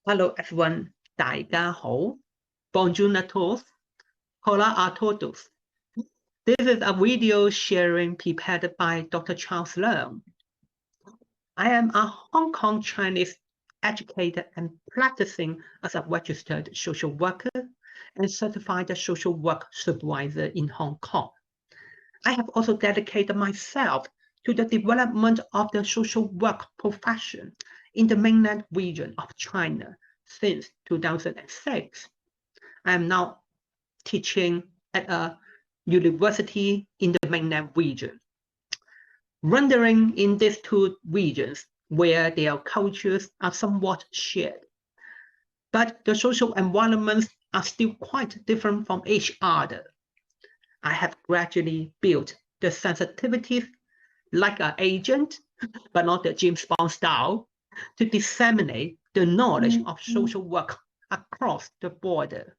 Hello everyone, 大家好 Bonjour à tous, Hola a todos. This is a video sharing prepared by Dr. Charles Leung. I am a Hong Kong Chinese educator and practicing as a registered social worker and certified social work supervisor in Hong Kong. I have also dedicated myself to the development of the social work profession in the mainland region of China since 2006. I am now teaching at a university in the mainland region. Rendering in these two regions where their cultures are somewhat shared, but the social environments are still quite different from each other. I have gradually built the sensitivities like an agent, but not the James Bond style, to disseminate the knowledge of social work across the border.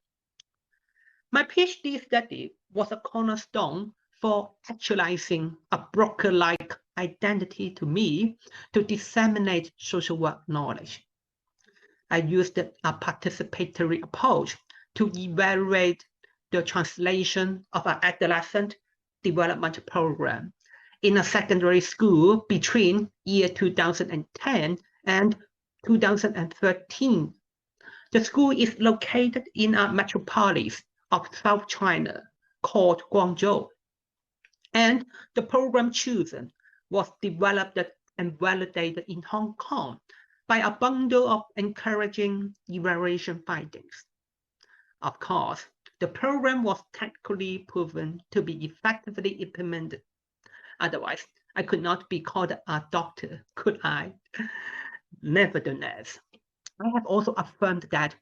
My PhD study was a cornerstone for actualizing a broker-like identity to me to disseminate social work knowledge. I used a participatory approach to evaluate the translation of an adolescent development program in a secondary school between year 2010 and 2013. The school is located in a metropolis of South China called Guangzhou, and the program chosen was developed and validated in Hong Kong by a bundle of encouraging evaluation findings. Of course, the program was technically proven to be effectively implemented. Otherwise, I could not be called a doctor, could I? Nevertheless, I have also affirmed that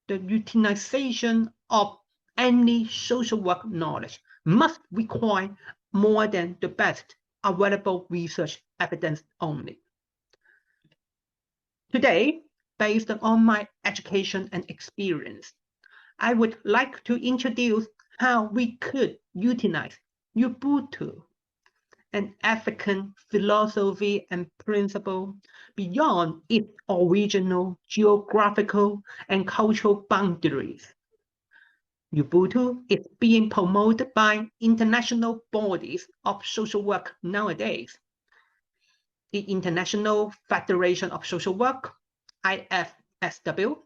the utilization of any social work knowledge must require more than the best available research evidence only. Today, based on my education and experience, I would like to introduce how we could utilize Ubuntu, an African philosophy and principle beyond its original geographical and cultural boundaries. Ubuntu is being promoted by international bodies of social work nowadays. The International Federation of Social Work, IFSW,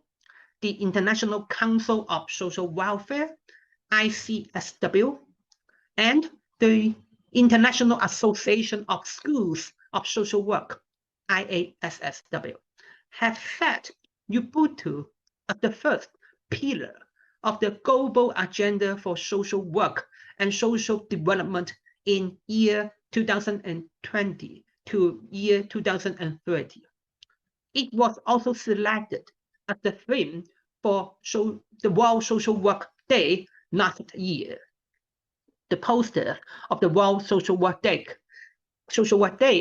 the International Council of Social Welfare, ICSW, and the International Association of Schools of Social Work, IASSW, have set Ubuntu as the first pillar of the global agenda for social work and social development in year 2020 to year 2030. It was also selected as the theme for the World Social Work Day last year. The poster of the World Social Work Day,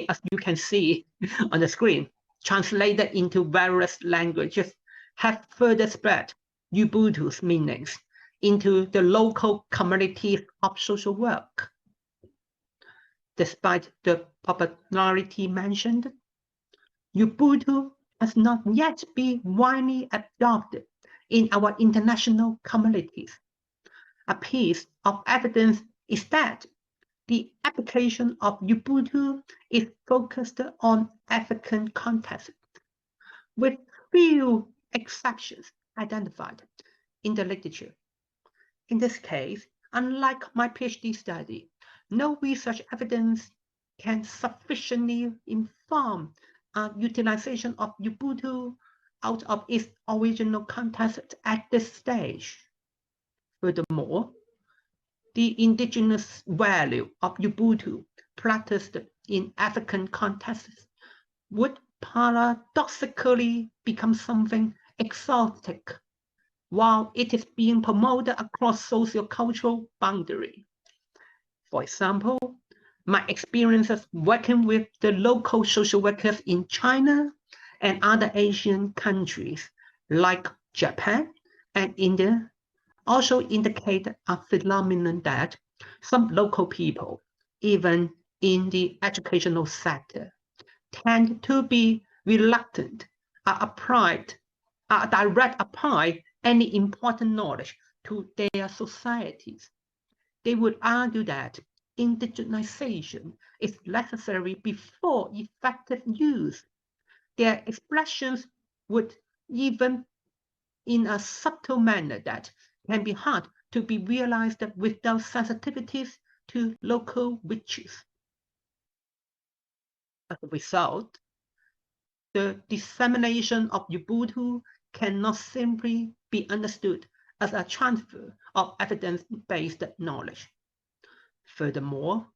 as you can see on the screen, translated into various languages, have further spread Ubuntu's meanings into the local communities of social work. Despite the popularity mentioned, Ubuntu has not yet been widely adopted in our international communities. A piece of evidence is that the application of Ubuntu is focused on African contexts, with few exceptions identified in the literature. In this case, unlike my PhD study, no research evidence can sufficiently inform utilization of Ubuntu out of its original context at this stage. Furthermore, the indigenous value of Ubuntu practiced in African contexts would paradoxically become something exotic while it is being promoted across sociocultural boundaries. For example, my experiences working with the local social workers in China and other Asian countries like Japan and India also indicate a phenomenon that some local people, even in the educational sector, tend to be reluctant or afraid direct apply any important knowledge to their societies. They would argue that indigenization is necessary before effective use. Their expressions would even in a subtle manner that can be hard to be realized without sensitivities to local witches. As a result, the dissemination of Ubuntu cannot simply be understood as a transfer of evidence-based knowledge. Furthermore,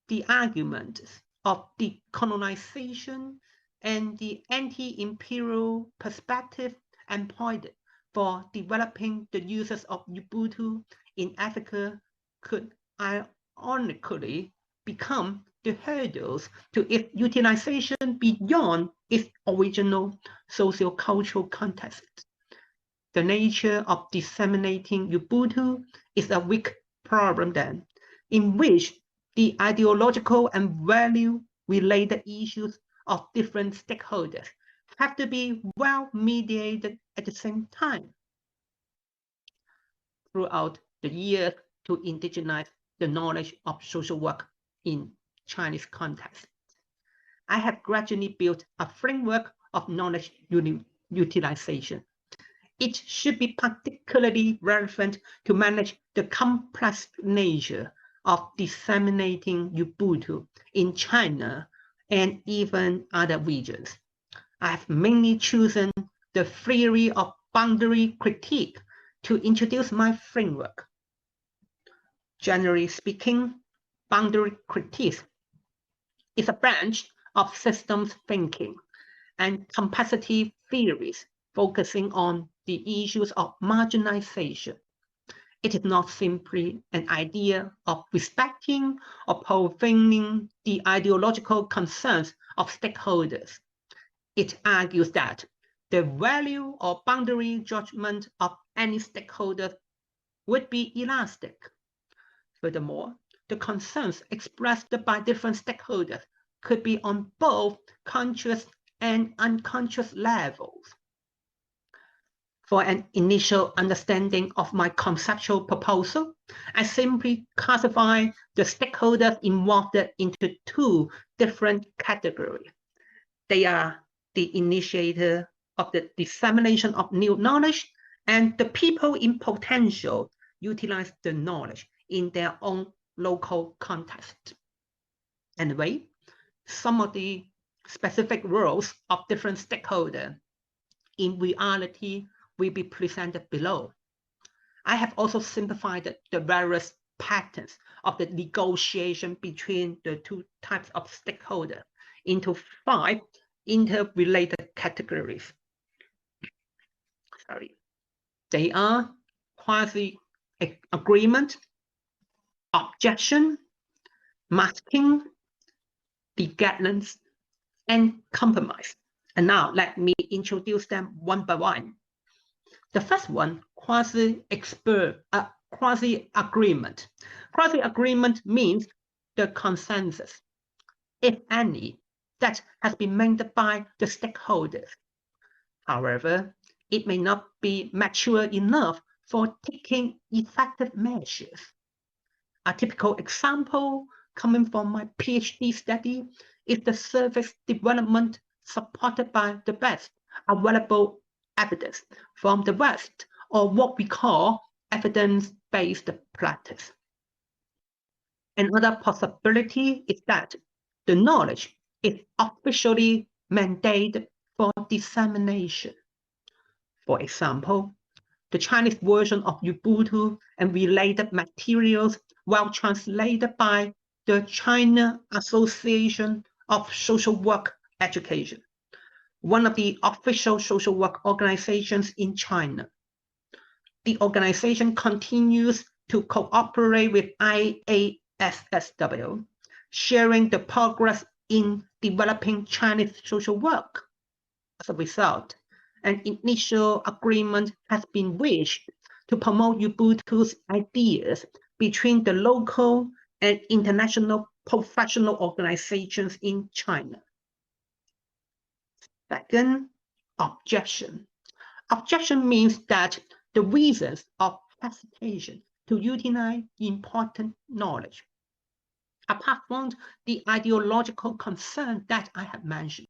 the arguments of decolonization and the anti-imperial perspective employed for developing the uses of Ubuntu in Africa could ironically become the hurdles to its utilization beyond its original sociocultural context. The nature of disseminating Ubuntu is a weak problem then, in which the ideological and value-related issues of different stakeholders have to be well mediated at the same time. Throughout the years to indigenize the knowledge of social work in Chinese context, I have gradually built a framework of knowledge utilization. It should be particularly relevant to manage the complex nature of disseminating Ubuntu in China and even other regions. I have mainly chosen the theory of boundary critique to introduce my framework. Generally speaking, boundary critique is a branch of systems thinking and capacity theories focusing on the issues of marginalization. It is not simply an idea of respecting or profiling the ideological concerns of stakeholders. It argues that the value or boundary judgment of any stakeholder would be elastic. Furthermore, the concerns expressed by different stakeholders could be on both conscious and unconscious levels. For an initial understanding of my conceptual proposal, I simply classify the stakeholders involved into two different categories. They are the initiator of the dissemination of new knowledge and the people in potential utilize the knowledge in their own local context. Anyway, some of the specific roles of different stakeholders in reality will be presented below. I have also simplified the various patterns of the negotiation between the two types of stakeholders into 5 interrelated categories. They are quasi-agreement, objection, masking, beguilance, and compromise. And now let me introduce them one by one. The first one, quasi-agreement. Quasi-agreement means the consensus, if any, that has been made by the stakeholders. However, it may not be mature enough for taking effective measures. A typical example coming from my PhD study is the service development supported by the best available evidence from the West, or what we call evidence-based practice. Another possibility is that the knowledge is officially mandated for dissemination. For example, the Chinese version of Ubuntu and related materials were translated by the China Association of Social Work Education, one of the official social work organizations in China. The organization continues to cooperate with IASSW, sharing the progress in developing Chinese social work. As a result, an initial agreement has been reached to promote Ubuntu's ideas between the local and international professional organizations in China. Second, objection. Objection means that the reasons of hesitation to utilize important knowledge, apart from the ideological concern that I have mentioned,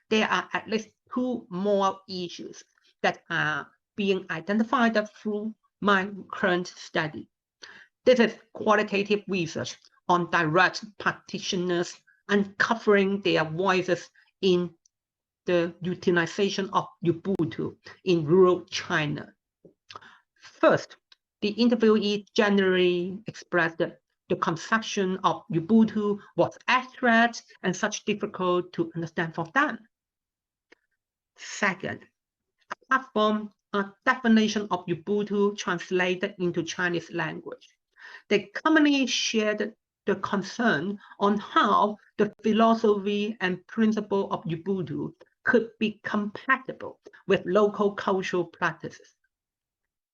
there are at least two more issues that are being identified through my current study. This is qualitative research on direct practitioners uncovering their voices in the utilization of Ubuntu in rural China. First, the interviewee generally expressed that the conception of Ubuntu was abstract and such difficult to understand for them. Second, apart from a definition of Ubuntu translated into Chinese language, they commonly shared the concern on how the philosophy and principle of Ubuntu could be compatible with local cultural practices.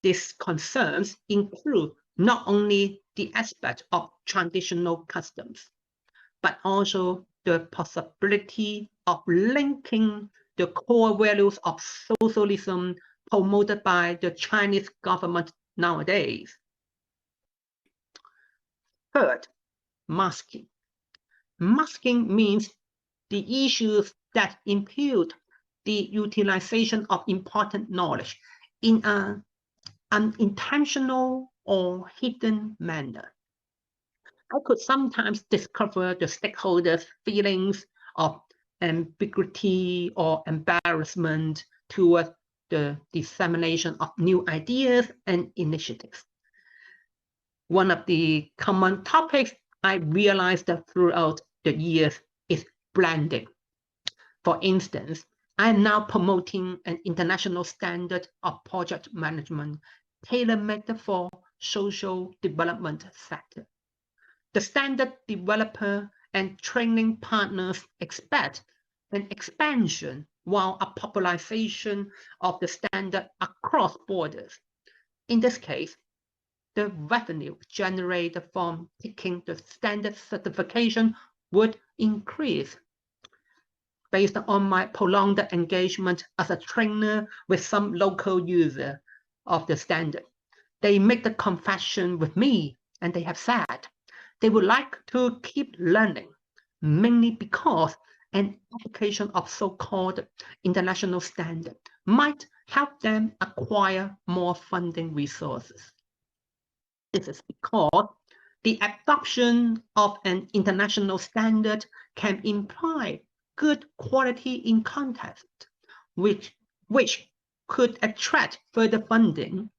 These concerns include not only the aspect of traditional customs, but also the possibility of linking the core values of socialism promoted by the Chinese government nowadays. Third, masking. Masking means the issues that impede the utilization of important knowledge in an unintentional or hidden manner. I could sometimes discover the stakeholders' feelings of ambiguity or embarrassment towards the dissemination of new ideas and initiatives. One of the common topics I realized that throughout the years is blending. For instance, I am now promoting an international standard of project management tailor-made for social development sector. The standard developer and training partners expect an expansion while a popularization of the standard across borders. In this case, the revenue generated from taking the standard certification would increase. Based on my prolonged engagement as a trainer with some local user of the standard, they make the confession with me, and they have said they would like to keep learning, mainly because an application of so-called international standard might help them acquire more funding resources. This is because the adoption of an international standard can imply good quality in context, which could attract further funding.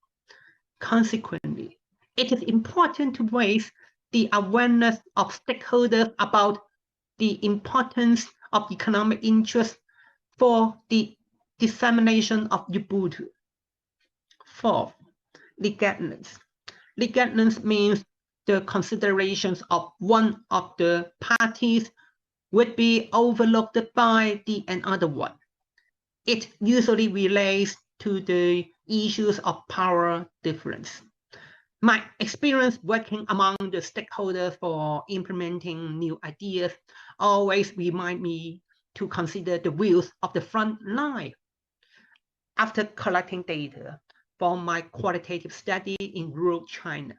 Consequently, it is important to raise the awareness of stakeholders about the importance of economic interest for the dissemination of Ubuntu. Fourth, legalness. Legalness means the considerations of one of the parties would be overlooked by the another one. It usually relates to the issues of power difference. My experience working among the stakeholders for implementing new ideas always remind me to consider the views of the front line. After collecting data from my qualitative study in rural China,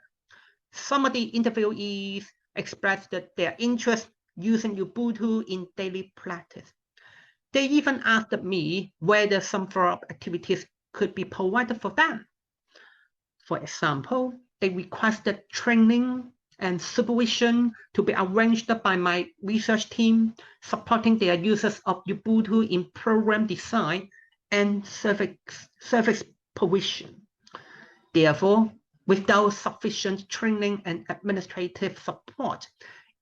some of the interviewees expressed their interest using Ubuntu in daily practice. They even asked me whether some follow-up activities could be provided for them. For example, they requested training and supervision to be arranged by my research team, supporting their users of Ubuntu in program design and service provision. Therefore, without sufficient training and administrative support,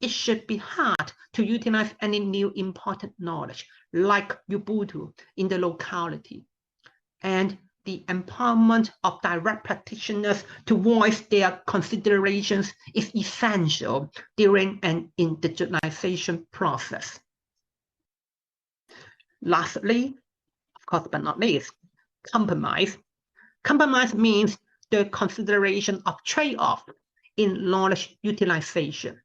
it should be hard to utilize any new important knowledge like Ubuntu in the locality. And the empowerment of direct practitioners to voice their considerations is essential during an indigenization process. Lastly, of course but not least, compromise. Compromise means the consideration of trade-off in knowledge utilization.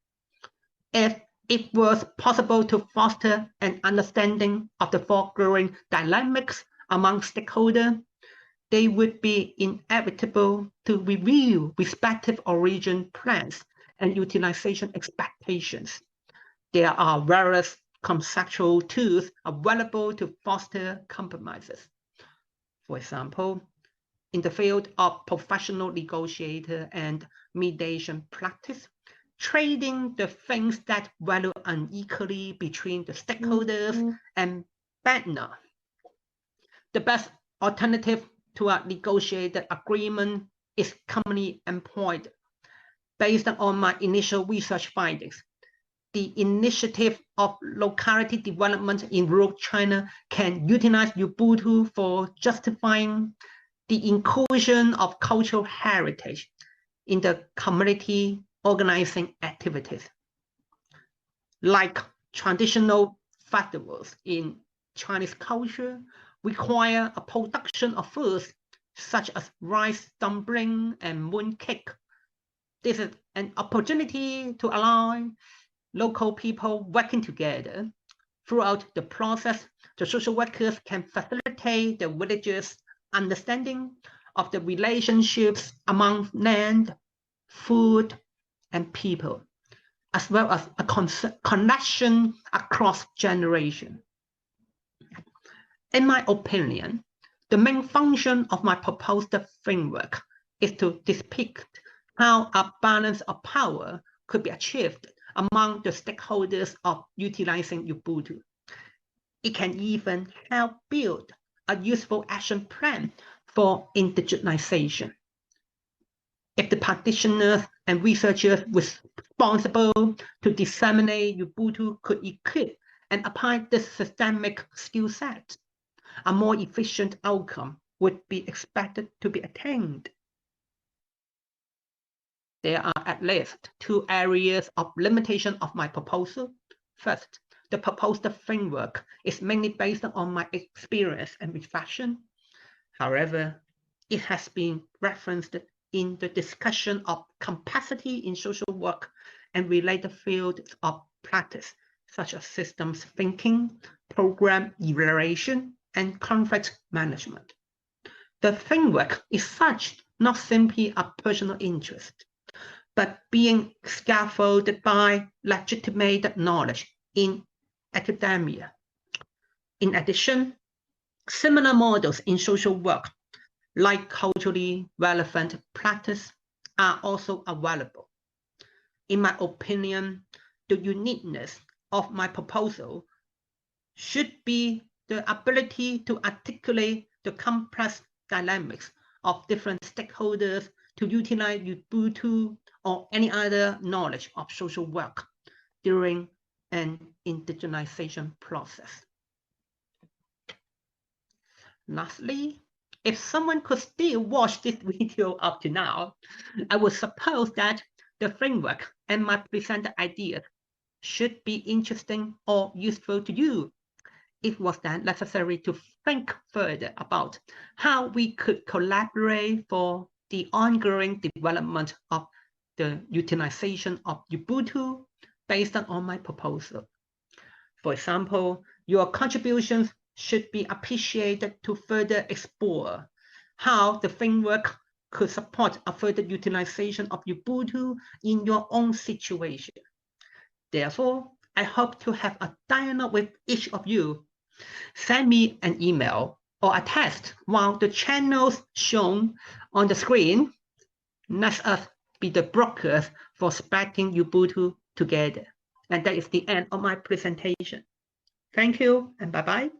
If it was possible to foster an understanding of the foregoing dynamics among stakeholders, they would be inevitable to review respective origin plans and utilization expectations. There are various conceptual tools available to foster compromises. For example, in the field of professional negotiator and mediation practice, trading the things that value unequally between the stakeholders and partner. The best alternative to a negotiated agreement is commonly employed. Based on my initial research findings, the initiative of locality development in rural China can utilize Ubuntu for justifying the inclusion of cultural heritage in the community organizing activities. Like traditional festivals in Chinese culture require a production of foods such as rice dumpling and moon cake. This is an opportunity to allow local people working together. Throughout the process, the social workers can facilitate the villagers' understanding of the relationships among land, food, and people, as well as a connection across generations. In my opinion, the main function of my proposed framework is to depict how a balance of power could be achieved among the stakeholders of utilizing Ubuntu. It can even help build a useful action plan for indigenization. If the practitioners and researchers responsible to disseminate Ubuntu could equip and apply this systemic skill set, a more efficient outcome would be expected to be attained. There are at least two areas of limitation of my proposal. First, the proposed framework is mainly based on my experience and reflection. However, it has been referenced in the discussion of capacity in social work and related fields of practice, such as systems thinking, program evaluation, and conflict management. The framework is such not simply a personal interest, but being scaffolded by legitimate knowledge in academia. In addition, similar models in social work, like culturally relevant practice, are also available. In my opinion, the uniqueness of my proposal should be the ability to articulate the complex dynamics of different stakeholders to utilize Ubuntu or any other knowledge of social work during an indigenization process. Lastly, if someone could still watch this video up to now, I would suppose that the framework and my presented ideas should be interesting or useful to you. It was then necessary to think further about how we could collaborate for the ongoing development of the utilization of Ubuntu based on my proposal. For example, your contributions should be appreciated to further explore how the framework could support a further utilization of Ubuntu in your own situation. Therefore, I hope to have a dialogue with each of you. Send me an email or a text while the channels shown on the screen. Let us be the brokers for spreading Ubuntu together. And that is the end of my presentation. Thank you and bye-bye.